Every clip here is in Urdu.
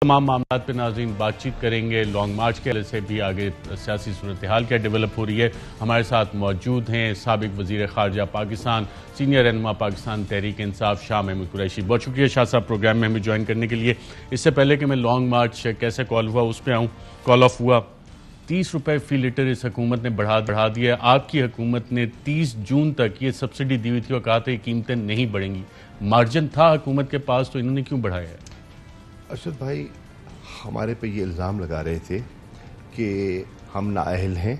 تمام معاملات پہ ناظرین بات چیت کریں گے۔ لانگ مارچ کے حوالے سے بھی آگے سیاسی صورتحال کیا ڈیولپ ہو رہی ہے۔ ہمارے ساتھ موجود ہیں سابق وزیر خارجہ پاکستان، سینئر رہنما پاکستان تحریک انصاف شاہ محمود قریشی۔ بہت شکریہ شاہ صاحب پروگرام میں ہمیں جوائن کرنے کے لیے۔ اس سے پہلے کہ میں لانگ مارچ کیسے کال ہوا اس پہ آؤں، کال آف ہوا 30 روپے فی لیٹر اس حکومت نے بڑھا دیا ہے۔ آپ کی حکومت نے 30 جون تک یہ سبسڈی دی ہوئی تھی اور کہا تھا یہ قیمتیں نہیں بڑھیں گی۔ مارجن تھا حکومت کے پاس تو انہوں نے کیوں بڑھایا ہے؟ ارشد بھائی ہمارے پہ یہ الزام لگا رہے تھے کہ ہم نااہل ہیں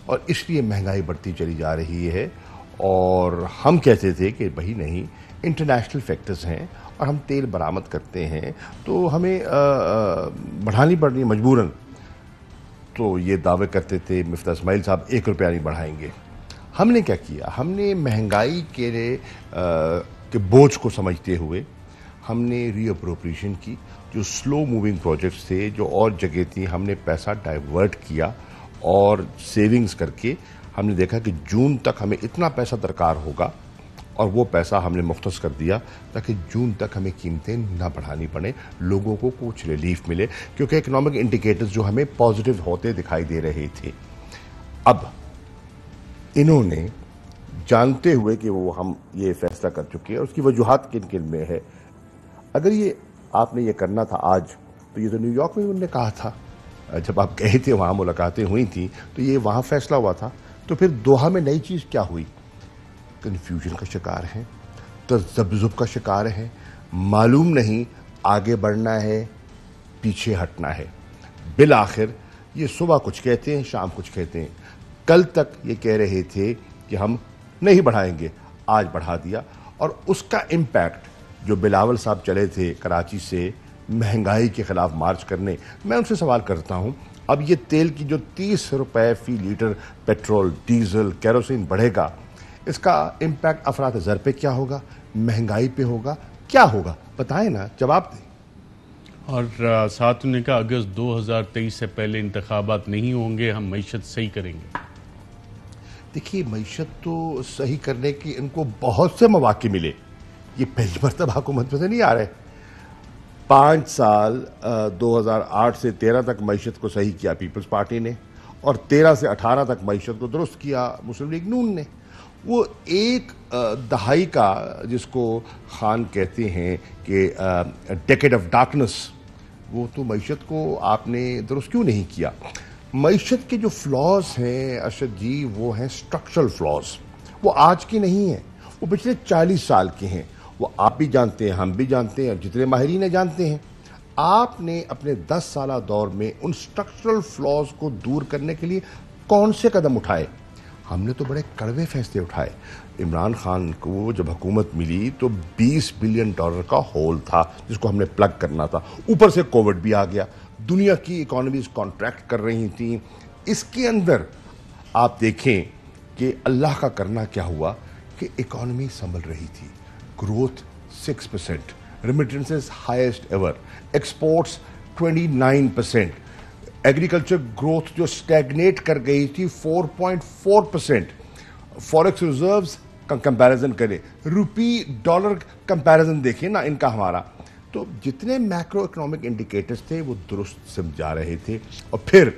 اور اس لیے مہنگائی بڑھتی چلی جا رہی ہے، اور ہم کہتے تھے کہ بھائی نہیں، انٹرنیشنل فیکٹرز ہیں اور ہم تیل برآمد کرتے ہیں تو ہمیں بڑھانی پڑنی مجبوراً۔ تو یہ دعوے کرتے تھے مفتاح اسماعیل صاحب 1 روپیہ نہیں بڑھائیں گے۔ ہم نے کیا کیا؟ ہم نے مہنگائی کے بوجھ کو سمجھتے ہوئے ہم نے ری اپروپریشن کی، جو سلو موونگ پروجیکٹس تھے، جو اور جگہ تھی، ہم نے پیسہ ڈائیورٹ کیا اور سیونگز کر کے ہم نے دیکھا کہ جون تک ہمیں اتنا پیسہ درکار ہوگا، اور وہ پیسہ ہم نے مختص کر دیا تاکہ جون تک ہمیں قیمتیں نہ بڑھانی پڑیں، لوگوں کو کچھ ریلیف ملے، کیونکہ اکنامک انڈیکیٹرز جو ہمیں پازیٹیو ہوتے دکھائی دے رہے تھے۔ اب انہوں نے جانتے ہوئے کہ وہ ہم یہ فیصلہ کر چکے ہیں، اور اس کی وجوہات کن کن میں ہے۔ اگر یہ آپ نے یہ کرنا تھا آج، تو یہ تو نیو یارک میں انہوں نے کہا تھا، جب آپ گئے تھے وہاں ملاقاتیں ہوئی تھیں تو یہ وہاں فیصلہ ہوا تھا۔ تو پھر دوحہ میں نئی چیز کیا ہوئی؟ کنفیوژن کا شکار ہے، تذبذب کا شکار ہے، معلوم نہیں آگے بڑھنا ہے پیچھے ہٹنا ہے۔ بالآخر یہ صبح کچھ کہتے ہیں، شام کچھ کہتے ہیں۔ کل تک یہ کہہ رہے تھے کہ ہم نہیں بڑھائیں گے، آج بڑھا دیا، اور اس کا امپیکٹ جو بلاول صاحب چلے تھے کراچی سے مہنگائی کے خلاف مارچ کرنے، میں ان سے سوال کرتا ہوں اب یہ تیل کی جو 30 روپے فی لیٹر پیٹرول، ڈیزل، کیروسین بڑھے گا، اس کا امپیکٹ افراط زر پہ کیا ہوگا، مہنگائی پہ ہوگا، کیا ہوگا؟ بتائیں نا، جواب دیں۔ اور ساتھ انہوں نے کہا اگست 2023 سے پہلے انتخابات نہیں ہوں گے، ہم معیشت صحیح کریں گے۔ دیکھیے، معیشت تو صحیح کرنے کی ان کو بہت سے مواقع ملے، یہ پہلی مرتبہ حکومت میں سے نہیں آ رہے۔ 5 سال 2008 سے 13 تک معیشت کو صحیح کیا پیپلز پارٹی نے، اور 13 سے 18 تک معیشت کو درست کیا مسلم لیگ نون نے۔ وہ ایک دہائی کا، جس کو خان کہتے ہیں کہ ڈیکیڈ آف ڈارکنس، وہ تو معیشت کو آپ نے درست کیوں نہیں کیا؟ معیشت کے جو فلاز ہیں ارشد جی، وہ ہیں سٹرکچرل فلاز، وہ آج کی نہیں ہیں، وہ پچھلے 40 سال کے ہیں۔ وہ آپ بھی جانتے ہیں، ہم بھی جانتے ہیں، اور جتنے ماہرین جانتے ہیں۔ آپ نے اپنے 10 سالہ دور میں ان سٹرکچرل فلاز کو دور کرنے کے لیے کون سے قدم اٹھائے؟ ہم نے تو بڑے کڑوے فیصلے اٹھائے۔ عمران خان کو جب حکومت ملی تو $20 بلین کا ہول تھا جس کو ہم نے پلگ کرنا تھا، اوپر سے کووڈ بھی آ گیا، دنیا کی اکانومیز کانٹریکٹ کر رہی تھیں۔ اس کے اندر آپ دیکھیں کہ اللہ کا کرنا کیا ہوا کہ اکانومی سنبھل رہی تھی، growth 6%، remittances highest ever, exports 29%، agriculture growth جو سٹیگنیٹ کر گئی تھی 4.4%، فوریکس ریزروز کا کمپیریزن کریں، روپی ڈالر کمپیریزن دیکھیں نا ان کا ہمارا، تو جتنے میکرو اکنامک انڈیکیٹرز تھے وہ درست سمجھ جا رہے تھے۔ اور پھر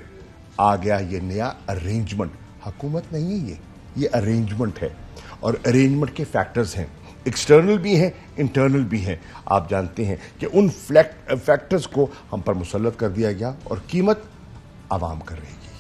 آ گیا یہ نیا ارینجمنٹ، حکومت نہیں ہے یہ ارینجمنٹ ہے، اور ارینجمنٹ کے فیکٹرز ہیں، ایکسٹرنل بھی ہیں، انٹرنل بھی ہیں۔ آپ جانتے ہیں کہ ان فیکٹرز کو ہم پر مسلط کر دیا گیا، اور قیمت عوام کر رہے گی۔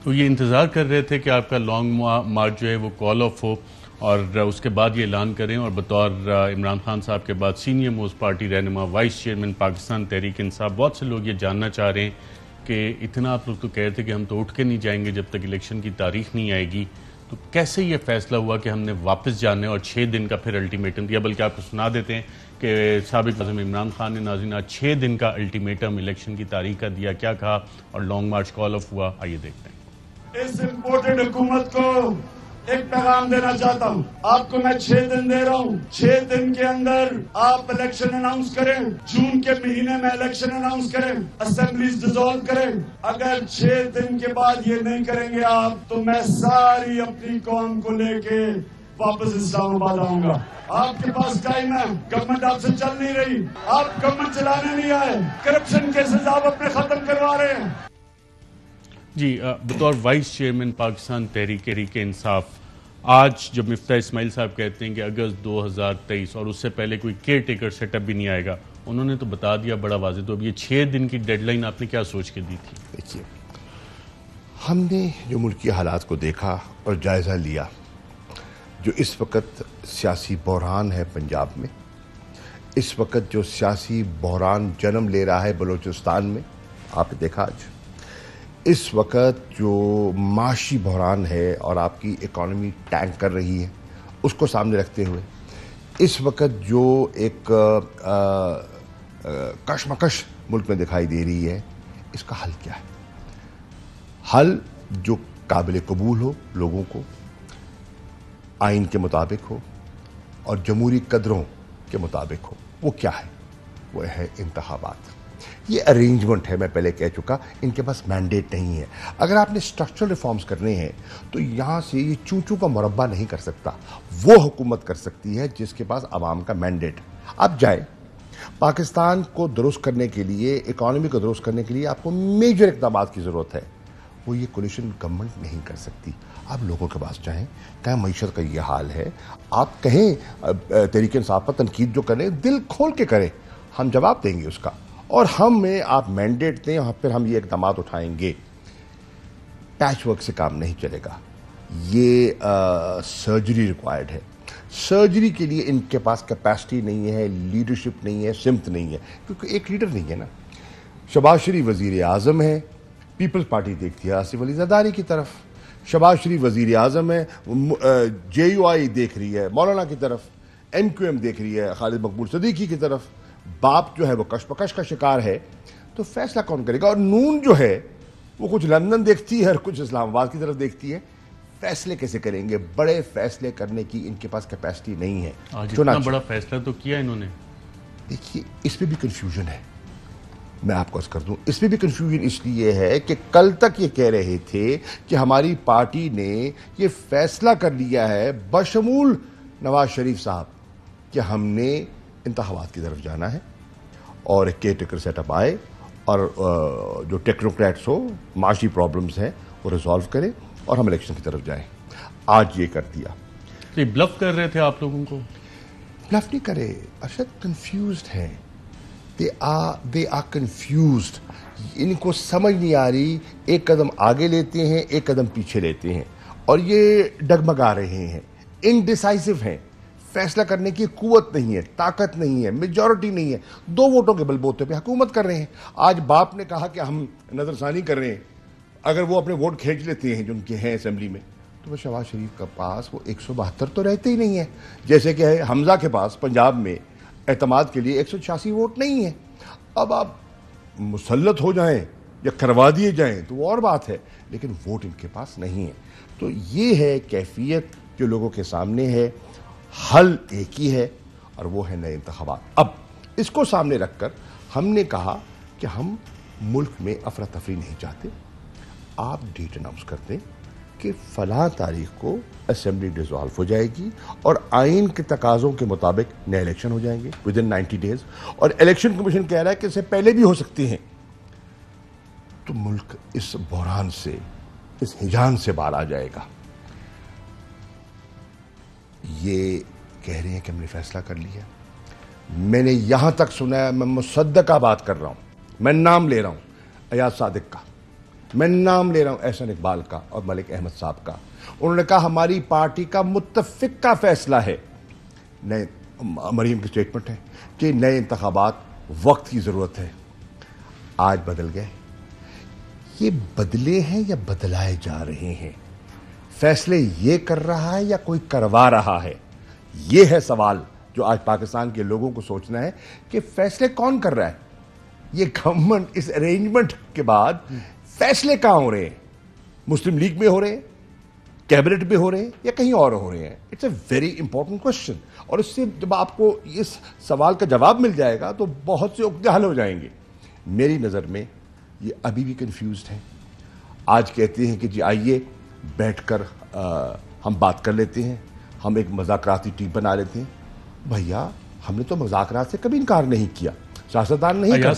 تو یہ انتظار کر رہے تھے کہ آپ کا لانگ مارچ جو ہے وہ کال آف ہو، اور اس کے بعد یہ اعلان کریں، اور بطور عمران خان صاحب کے بعد سینئر موسٹ پارٹی رہنما، وائس چیئرمین پاکستان تحریک انصاف، بہت سے لوگ یہ جاننا چاہ رہے ہیں کہ اتنا آپ لوگ تو کہہ رہے تھے کہ ہم تو اٹھ کے نہیں جائیں گے جب تک الیکشن کی تاریخ نہیں آئے گی، تو کیسے یہ فیصلہ ہوا کہ ہم نے واپس جانا ہے اور 6 دن کا پھر الٹیمیٹم دیا؟ بلکہ آپ کو سنا دیتے ہیں کہ سابق وزیر عمران خان نے ناظرین 6 دن کا الٹیمیٹم الیکشن کی تاریخ کا دیا، کیا کہا اور لانگ مارچ کال آف ہوا، آئیے دیکھتے ہیں۔ اس امپورٹنٹ حکومت کو ایک پیغام دینا چاہتا ہوں، آپ کو میں 6 دن دے رہا ہوں، 6 دن کے اندر آپ الیکشن اناؤنس کریں، جون کے مہینے میں الیکشن اناؤنس کریں، اسمبلیز ڈیزالو کریں۔ اگر 6 دن کے بعد یہ نہیں کریں گے آپ، تو میں ساری اپنی قوم کو لے کے واپس اسلام آباد آؤں گا۔ آپ کے پاس ٹائم ہے, گورنمنٹ آپ سے چل نہیں رہی, آپ گورنمنٹ چلانے نہیں آئے, کرپشن کیسز آپ اپنے ختم کروا رہے ہیں. جی, بطور وائس چیئرمین پاکستان تحریک انصاف, آج جب مفتاح اسماعیل صاحب کہتے ہیں کہ اگست 2023 اور اس سے پہلے کوئی کیئر ٹیکر سیٹ اپ بھی نہیں آئے گا, انہوں نے تو بتا دیا بڑا واضح, تو اب یہ 6 دن کی ڈیڈ لائن آپ نے کیا سوچ کے دی تھی؟ دیکھیے, ہم نے جو ملکی حالات کو دیکھا اور جائزہ لیا, جو اس وقت سیاسی بحران ہے پنجاب میں, اس وقت جو سیاسی بحران جنم لے رہا ہے بلوچستان میں, آپ نے دیکھا آج اس وقت جو معاشی بحران ہے اور آپ کی اکانومی ٹینک کر رہی ہے, اس کو سامنے رکھتے ہوئے اس وقت جو ایک کشمکش ملک میں دکھائی دے رہی ہے, اس کا حل کیا ہے؟ حل جو قابل قبول ہو, لوگوں کو آئین کے مطابق ہو اور جمہوری قدروں کے مطابق ہو. وہ کیا ہے؟ وہ ہے انتخابات. یہ ارینجمنٹ ہے, میں پہلے کہہ چکا, ان کے پاس مینڈیٹ نہیں ہے. اگر آپ نے اسٹرکچرل ریفارمز کرنے ہیں تو یہاں سے یہ چونچوں کا مربع نہیں کر سکتا. وہ حکومت کر سکتی ہے جس کے پاس عوام کا مینڈیٹ. آپ جائیں, پاکستان کو درست کرنے کے لیے, اکانومی کو درست کرنے کے لیے آپ کو میجر اقدامات کی ضرورت ہے. وہ یہ کولیشن گورنمنٹ نہیں کر سکتی. آپ لوگوں کے پاس جائیں, کہیں معیشت کا یہ حال ہے, آپ کہیں تحریک انصاف پر تنقید جو کریں دل کھول کے کریں, ہم جواب دیں گے اس کا, اور ہمیں آپ مینڈیٹ دیں اور پھر ہم یہ اقدامات اٹھائیں گے. پیچ ورک سے کام نہیں چلے گا. یہ سرجری ریکوائرڈ ہے. سرجری کے لیے ان کے پاس کیپیسٹی نہیں ہے, لیڈرشپ نہیں ہے, سمت نہیں ہے, کیونکہ ایک لیڈر نہیں ہے نا. شہباز شریف وزیر اعظم ہے, پیپلز پارٹی دیکھتی ہے آصف علی زرداری کی طرف. شہباز شریف وزیر اعظم ہے, جے یو آئی دیکھ رہی ہے مولانا کی طرف, ایم کیو ایم دیکھ رہی ہے خالد مقبول صدیقی کی طرف. باپ جو ہے وہ کشمکش کا شکار ہے, تو فیصلہ کون کرے گا؟ اور نون جو ہے وہ کچھ لندن دیکھتی ہے اور کچھ اسلام آباد کی طرف دیکھتی ہے. فیصلے کیسے کریں گے؟ بڑے فیصلے کرنے کی ان کے پاس کیپیسٹی نہیں ہے. اتنا بڑا فیصلہ تو کیا انہوں نے. دیکھیے, اس میں بھی کنفیوژن ہے. میں آپ کو عرض کر دوں, اس میں بھی کنفیوژن اس لیے ہے کہ کل تک یہ کہہ رہے تھے کہ ہماری پارٹی نے یہ فیصلہ کر لیا ہے بشمول نواز شریف صاحب کہ ہم نے انتخابات کی طرف جانا ہے اور ایک کیئر ٹیکر سیٹ اپ آئے اور جو ٹیکنوکریٹس ہو, معاشی پرابلمز ہیں وہ ریزالو کریں اور ہم الیکشن کی طرف جائیں. آج یہ کر دیا. یہ بلف کر رہے تھے آپ لوگوں کو؟ بلف نہیں کرے, ارشد کنفیوزڈ ہیں. they are confused. ان کو سمجھ نہیں آ رہی, ایک قدم آگے لیتے ہیں, ایک قدم پیچھے لیتے ہیں, اور یہ ڈگمگا رہے ہیں, انڈیسائسو ہیں. فیصلہ کرنے کی قوت نہیں ہے, طاقت نہیں ہے, میجورٹی نہیں ہے, 2 ووٹوں کے بل بوتے پہ حکومت کر رہے ہیں. آج باپ نے کہا کہ ہم نظر ثانی کر رہے ہیں, اگر وہ اپنے ووٹ کھینچ لیتے ہیں جو ان کے ہیں اسمبلی میں, تو وہ شہباز شریف کا پاس وہ 172 تو رہتے ہی نہیں ہے. جیسے کہ حمزہ کے پاس پنجاب میں اعتماد کے لیے 186 ووٹ نہیں ہے. اب آپ مسلط ہو جائیں یا کروا دیے جائیں تو وہ اور بات ہے, لیکن ووٹ ان کے پاس نہیں ہے. تو یہ ہے کیفیت جو لوگوں کے سامنے ہے. حل ایک ہی ہے اور وہ ہے نئے انتخابات. اب اس کو سامنے رکھ کر ہم نے کہا کہ ہم ملک میں افراتفری نہیں چاہتے. آپ ڈیٹ اناؤنس کر دیں کہ فلاں تاریخ کو اسمبلی ڈیزالو ہو جائے گی اور آئین کے تقاضوں کے مطابق نئے الیکشن ہو جائیں گے ودن 90 days, اور الیکشن کمیشن کہہ رہا ہے کہ اس سے پہلے بھی ہو سکتے ہیں. تو ملک اس بحران سے, اس ہجان سے باہر آ جائے گا. یہ کہہ رہے ہیں کہ ہم نے فیصلہ کر لیا. میں نے یہاں تک سنا ہے, میں مصدقہ بات کر رہا ہوں, میں نام لے رہا ہوں ایاز صادق کا, میں نام لے رہا ہوں احسن اقبال کا اور ملک احمد صاحب کا. انہوں نے کہا ہماری پارٹی کا متفق کا فیصلہ ہے. نئے مریم کی سٹیٹمنٹ ہے کہ نئے انتخابات وقت کی ضرورت ہے. آج بدل گئے. یہ بدلے ہیں یا بدلائے جا رہے ہیں؟ فیصلے یہ کر رہا ہے یا کوئی کروا رہا ہے؟ یہ ہے سوال جو آج پاکستان کے لوگوں کو سوچنا ہے کہ فیصلے کون کر رہا ہے. یہ گورنمنٹ اس ارینجمنٹ کے بعد فیصلے کہاں ہو رہے ہیں؟ مسلم لیگ میں ہو رہے ہیں, کیبنٹ میں ہو رہے ہیں, یا کہیں اور ہو رہے ہیں؟ It's a very important question. اور اس سے جب آپ کو اس سوال کا جواب مل جائے گا تو بہت سے عقدے حل ہو جائیں گے. میری نظر میں یہ ابھی بھی کنفیوزڈ ہیں. آج کہتے ہیں کہ جی آئیے بیٹھ کر ہم بات کر لیتے ہیں, ہم ایک مذاکراتی ٹیم بنا لیتے ہیں. بھیا ہم نے تو مذاکرات سے کبھی انکار نہیں کیا، سیاستدان نہیں کر